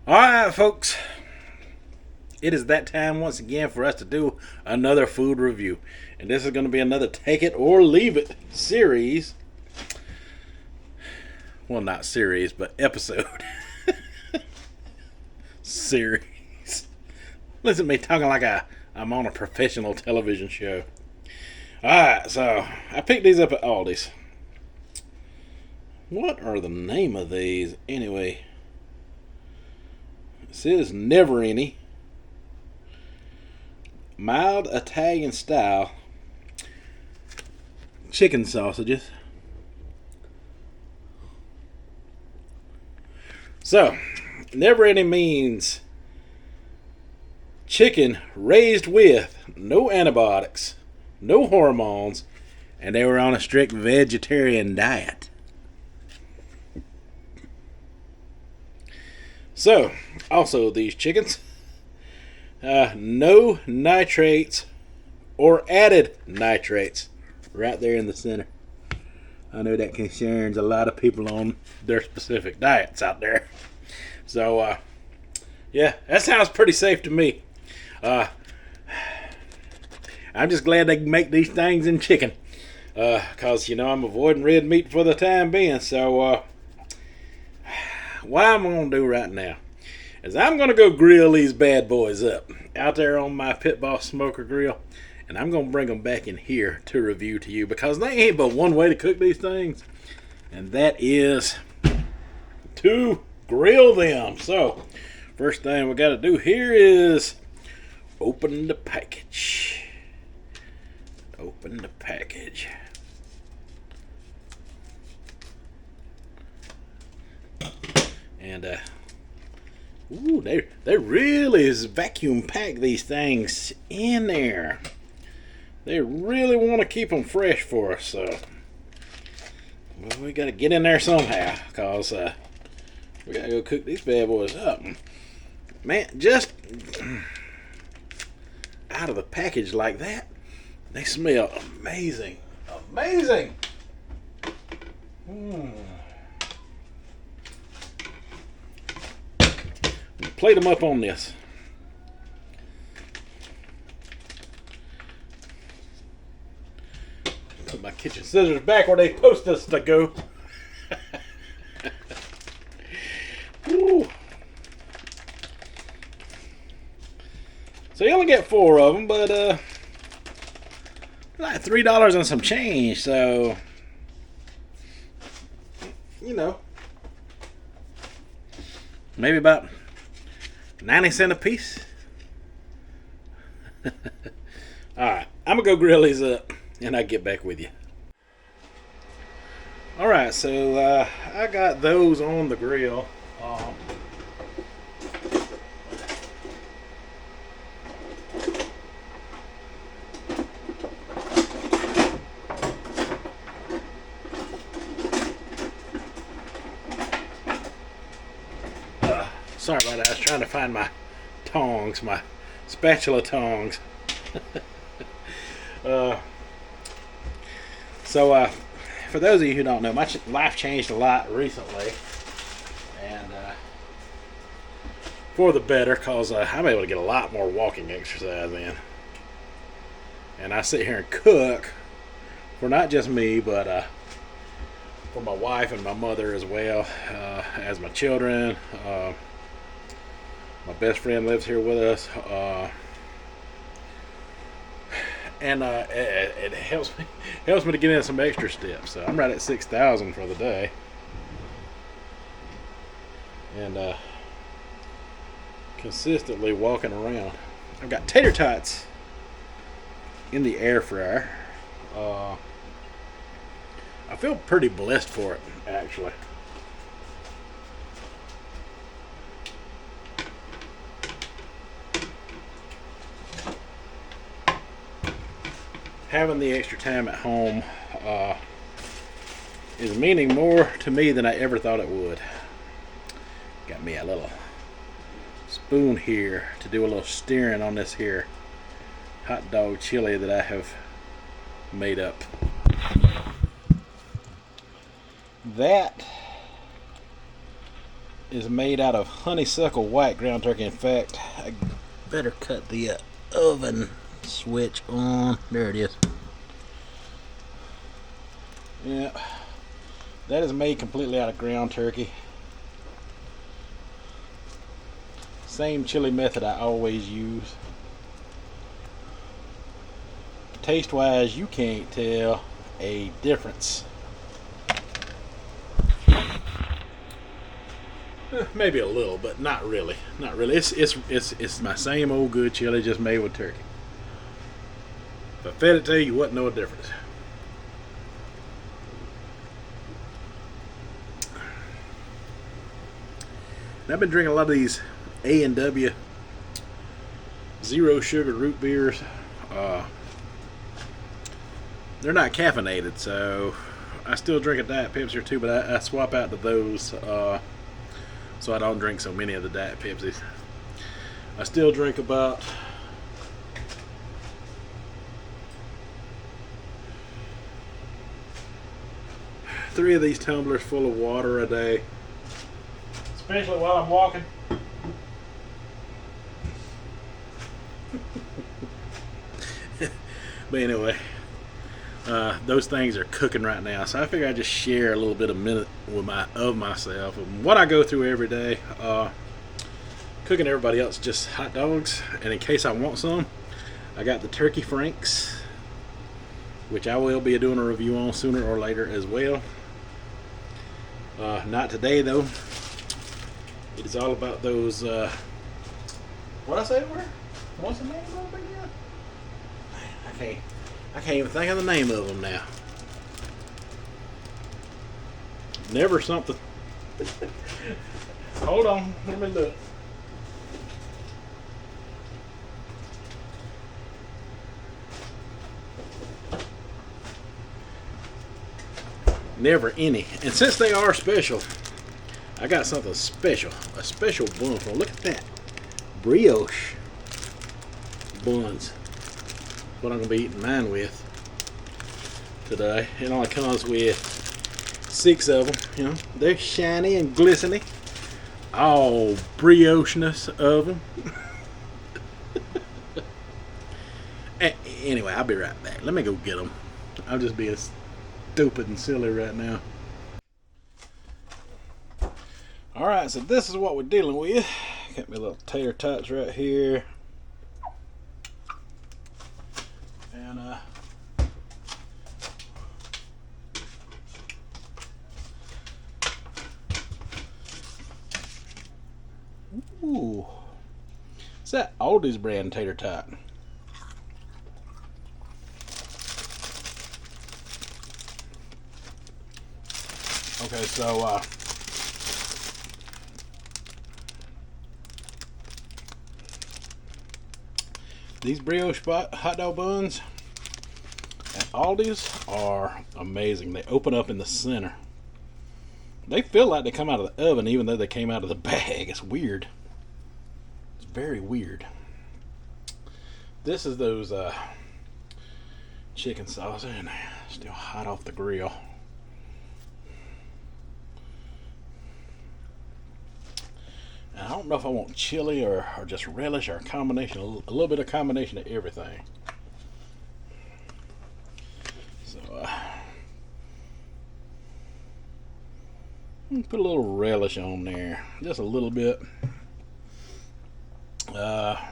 Alright, folks. It is that time once again for us to do another food review. And this is going to be another Take It or Leave It series. Well, not series, but episode. Series. Listen to me talking like I'm on a professional television show. Alright, so I picked these up at ALDI's. What are the name of these anyway? It says Never Any. Mild Italian style chicken sausages. So, Never Any means chicken raised with no antibiotics, no hormones, and they were on a strict vegetarian diet. So, also these chickens, no nitrates or added nitrates, right there in the center. I know that concerns a lot of people on their specific diets out there. So, yeah, that sounds pretty safe to me. I'm just glad they can make these things in chicken. Because, I'm avoiding red meat for the time being. So, what I'm going to do right now is I'm going to go grill these bad boys up out there on my Pit Boss smoker grill. And I'm going to bring them back in here to review to you. Because they ain't but one way to cook these things. And that is to grill them. So, first thing we got to do here is open the package. Open the package. And ooh, they really is vacuum pack these things in there. They really want to keep them fresh for us, so well, we got to get in there somehow, cause we got to go cook these bad boys up. Man, just out of the package like that, they smell amazing, amazing. Plate them up on this. Put my kitchen scissors back where they supposed us to go. So you only get 4 of them, but like $3 and some change. So maybe about 90 cents a piece. Alright, I'm gonna go grill these up and I'll get back with you. Alright, so I got those on the grill. Sorry about that. I was trying to find my tongs, my spatula tongs. So, for those of you who don't know, my life changed a lot recently. And for the better, because I'm able to get a lot more walking exercise in. And I sit here and cook for not just me, but for my wife and my mother as well, as my children. My best friend lives here with us, and it helps me to get in some extra steps. So I'm right at 6,000 for the day, and consistently walking around. I've got tater tots in the air fryer. I feel pretty blessed for it, actually. Having the extra time at home is meaning more to me than I ever thought it would. Got me a little spoon here to do a little stirring on this here hot dog chili that I have made up. That is made out of honeysuckle white ground turkey. In fact, I better cut the oven switch on. There it is. Yeah, that is made completely out of ground turkey. Same chili method I always use. Taste wise, you can't tell a difference. Maybe a little, but not really. Not really. It's my same old good chili, just made with turkey. If I fed it to you, you wouldn't know a difference. And I've been drinking a lot of these A&W zero sugar root beers. They're not caffeinated, so I still drink a Diet Pepsi or two, but I swap out to those so I don't drink so many of the Diet Pepsis. I still drink about 3 of these tumblers full of water a day, especially while I'm walking. But anyway, those things are cooking right now, so I figure I'd just share a little bit of myself and what I go through every day. Cooking everybody else just hot dogs, and in case I want some, I got the turkey franks, which I will be doing a review on sooner or later as well. Not today though. It is all about those. What I say over? What's the name of them again? I can't even think of the name of them now. Never something. Hold on, let me look. Never any. And since they are special, I got something special. A special bun for them. Look at that. Brioche buns. What I'm going to be eating mine with today. It only comes with 6 of them. You know, they're shiny and glistening. All brioche-ness of them. Anyway, I'll be right back. Let me go get them. I'm just being stupid and silly right now. Alright, so this is what we're dealing with. Got my little tater tots right here. And ooh, it's that ALDI's brand tater tot. Okay, so these brioche hot dog buns at ALDI's are amazing. They open up in the center. They feel like they come out of the oven even though they came out of the bag. It's weird. It's very weird. This is those chicken sausage, and they're still hot off the grill. And I don't know if I want chili or just relish or a combination, a little bit of combination of everything. So put a little relish on there, just a little bit. I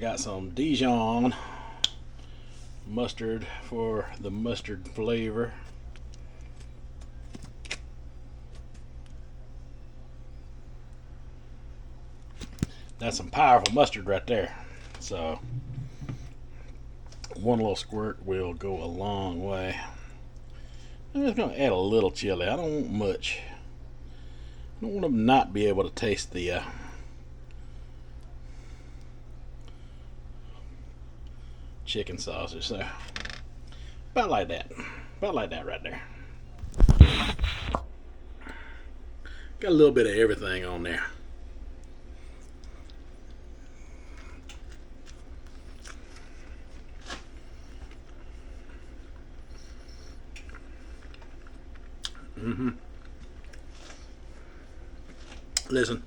got some Dijon mustard for the mustard flavor. That's some powerful mustard right there. So one little squirt will go a long way. I'm just going to add a little chili. I don't want much. I don't want to not be able to taste the chicken sausage. So about like that. About like that right there. Got a little bit of everything on there. Listen.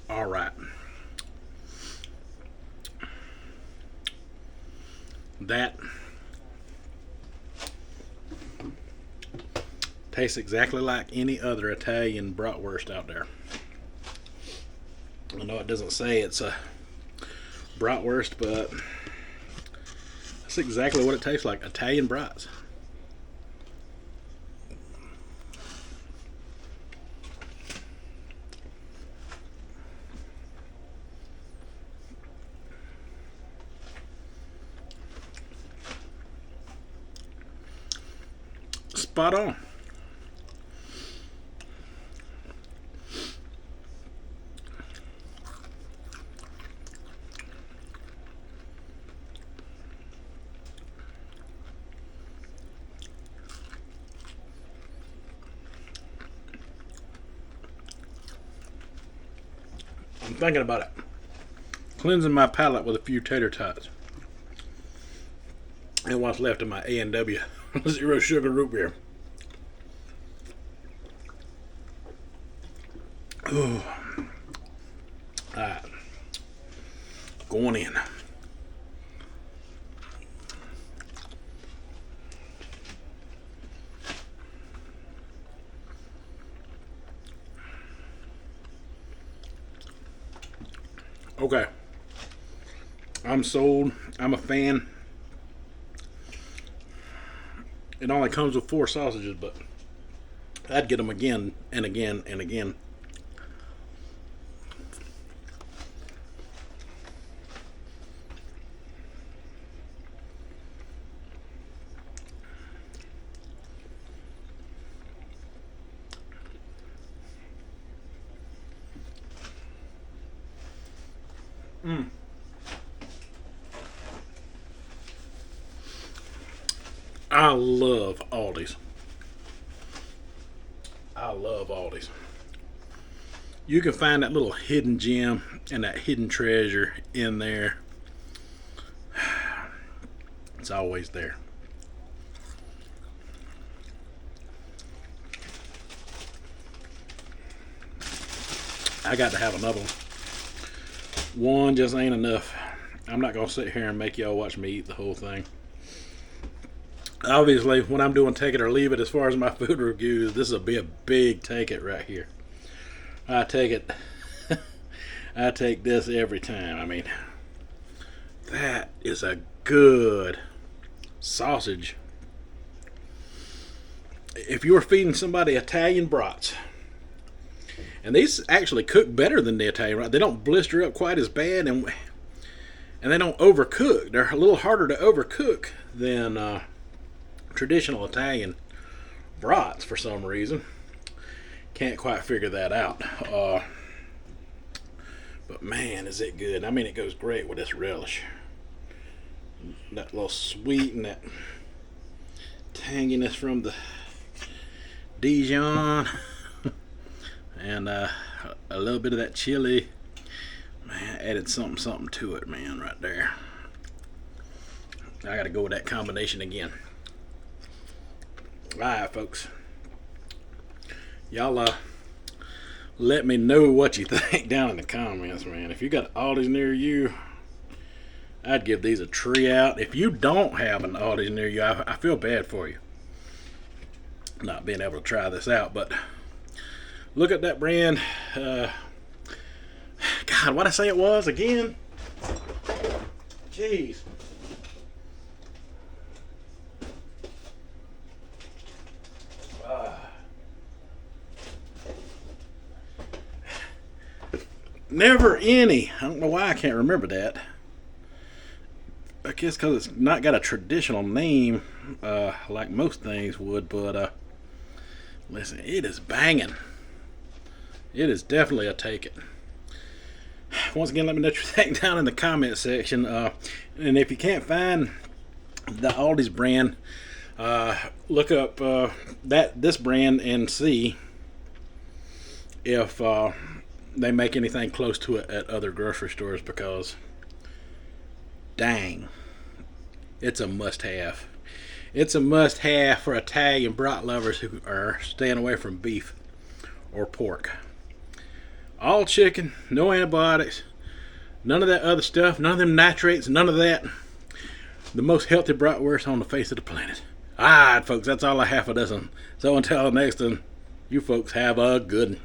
All right. That tastes exactly like any other Italian bratwurst out there. I know it doesn't say it's a bratwurst, but that's exactly what it tastes like. Italian brats. Spot on. I'm thinking about it. Cleansing my palate with a few tater tots. And what's left of my A&W zero sugar root beer. Ooh. Alright. Going in. Okay. I'm sold. I'm a fan. It only comes with 4 sausages, but I'd get them again and again and again. I love Aldi's. I love Aldi's. You can find that little hidden gem and that hidden treasure in there. It's always there. I got to have another one. One just ain't enough. I'm not going to sit here and make y'all watch me eat the whole thing. Obviously, when I'm doing take it or leave it, as far as my food reviews, this will be a big take it right here. I take it. I take this every time. I mean, that is a good sausage. If you were feeding somebody Italian brats, and these actually cook better than the Italian brats, they don't blister up quite as bad, and they don't overcook. They're a little harder to overcook than traditional Italian brats for some reason. Can't quite figure that out. But man, is it good. I mean, it goes great with this relish. That little sweet and that tanginess from the Dijon. And a little bit of that chili. Man, added something to it, man, right there. I gotta go with that combination again. Alright, folks. Y'all let me know what you think down in the comments, man. If you got Aldi's near you, I'd give these a tree out. If you don't have an Aldi's near you, I feel bad for you not being able to try this out, but look at that brand. God, what'd I say it was again? Jeez. Never Any. I don't know why I can't remember that. I guess because it's not got a traditional name like most things would, but listen, it is banging. It is definitely a take it. Once again, let me know what you think down in the comment section. And if you can't find the Aldi's brand, look up this brand and see if they make anything close to it at other grocery stores, because dang, it's a must-have. It's a must-have for Italian brat lovers who are staying away from beef or pork. All chicken, no antibiotics, none of that other stuff, none of them nitrates, none of that. The most healthy bratwurst on the face of the planet. Alright, folks, that's all I have for this one. So until next time, you folks have a good one.